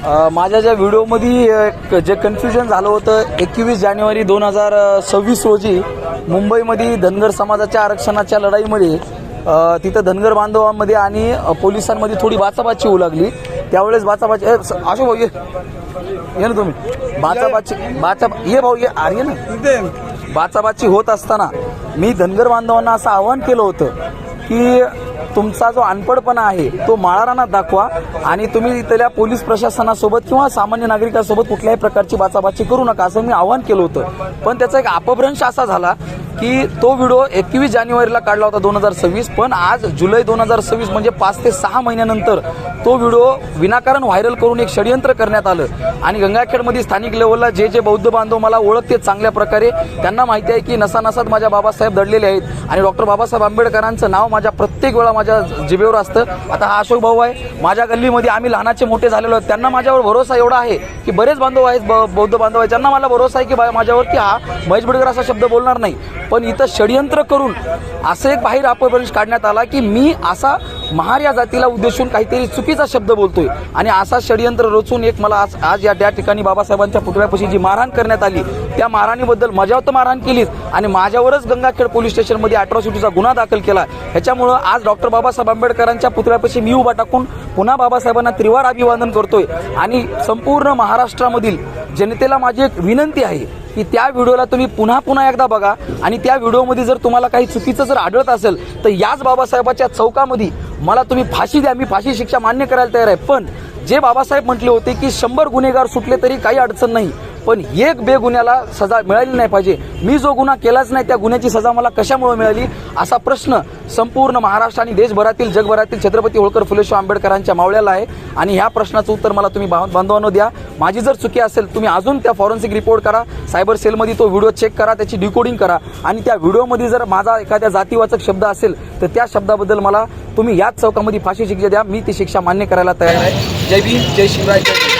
माझ्या ज्या व्हिडिओमध्ये जे कन्फ्युजन झालं होतं 21 जानेवारी 2026 रोजी मुंबईमध्ये धनगर समाजाच्या आरक्षणाच्या लढाईमध्ये तिथं धनगर बांधवांमध्ये आणि पोलिसांमध्ये थोडी बाचाबाची होऊ लागली। त्यावेळेस बाचाबाची आशो भाऊ ये ना तुम्ही बाचाबाची ये भाऊ ये आर्य ना बाचाबाची होत असताना मी धनगर बांधवांना असं आवाहन केलं होतं की तुमचा जो अनपडपणा आहे तो माळारानात दाखवा आणि तुम्ही इथल्या पोलीस प्रशासनासोबत किंवा सामान्य नागरिकांसोबत कुठल्याही प्रकारची बाचाबाची करू नका असं मी आवाहन केलं होतं। पण त्याचा एक अपभ्रंश असा झाला की तो व्हिडिओ 21 जानेवारीला काढला होता 2026, पण आज जुलै 2026 म्हणजे 5 ते 6 महिन्यानंतर तो व्हिडिओ विनाकारण व्हायरल करून एक षडयंत्र करण्यात आलं। आणि गंगाखेडमध्ये स्थानिक लेवलला जे बौद्ध बांधव मला ओळखते चांगल्या प्रकारे, त्यांना माहिती आहे की नसानसात माझ्या बाबासाहेब दडलेले आहेत आणि डॉक्टर बाबासाहेब आंबेडकरांचं नाव माझ्या प्रत्येक वेळा माझ्या जिभेवर असतं। आता हा अशोक भाऊ आहे, माझ्या गल्लीमध्ये आम्ही लहानाचे मोठे झालेलो आहोत, त्यांना माझ्यावर भरोसा एवढा आहे की बरेच बांधव आहेत बौद्ध बांधव आहेत त्यांना मला भरोसा आहे की माझ्यावर की हा महेश बेडकर असा शब्द बोलणार नाही। पण इथं षडयंत्र करून असं एक बाहेर अपभ्रंश काढण्यात आला की मी असा महार या जातीला उद्देशून काहीतरी चुकीचा शब्द बोलतोय आणि असा षडयंत्र रचून एक मला आज या ठिकाणी बाबासाहेबांच्या पुतळ्यापाशी जी मारहाण करण्यात आली त्या मारहाणीबद्दल माझ्यावर तर मारहाण केलीच आणि माझ्यावरच गंगाखेड पोलीस स्टेशनमध्ये अॅट्रॉसिटीचा गुन्हा दाखल केला। ह्याच्यामुळं आज डॉक्टर बाबासाहेब आंबेडकरांच्या पुतळ्यापाशी मी उभा टाकून पुन्हा बाबासाहेबांना त्रिवार अभिवादन करतोय आणि संपूर्ण महाराष्ट्रामधील जनतेला माझी एक विनंती आहे की त्या व्हिडिओला तुम्ही पुन्हा एकदा बघा आणि त्या व्हिडिओमध्ये जर तुम्हाला काही चुकीचं जर आढळत असेल तर याच बाबासाहेबाच्या चौकामध्ये मला तुम्ही फाशी द्या, मी फाशी शिक्षा मान्य करायला तयार आहे। पण जे बाबासाहेब म्हटले होते की 100 गुन्हेगार सुटले तरी काही अडचण नाही, पण एक बेगुन्ह्याला सजा मिळाली नाही पाहिजे। मी जो गुन्हा केलाच नाही त्या गुन्ह्याची सजा मला कशामुळे मिळाली असा प्रश्न संपूर्ण महाराष्ट्र आणि देशभरातील जगभरातील छत्रपती होळकर फुले शाहू आंबेडकरांच्या मावळ्याला आहे आणि ह्या प्रश्नाचं उत्तर मला तुम्ही बांधवांनो द्या। माझी जर चुकी असेल तुम्ही अजून त्या फॉरेन्सिक रिपोर्ट करा, सायबर सेलमध्ये तो व्हिडिओ चेक करा, त्याची डिकोडिंग करा आणि त्या व्हिडिओमध्ये जर माझा एखाद्या जातीवाचक शब्द असेल तर त्या शब्दाबद्दल मला तुम्ही याच चौकामध्ये फाशी शिक्षा द्या, मी ती शिक्षा मान्य करायला तयार आहे। जय भीम, जय शिवराय, जय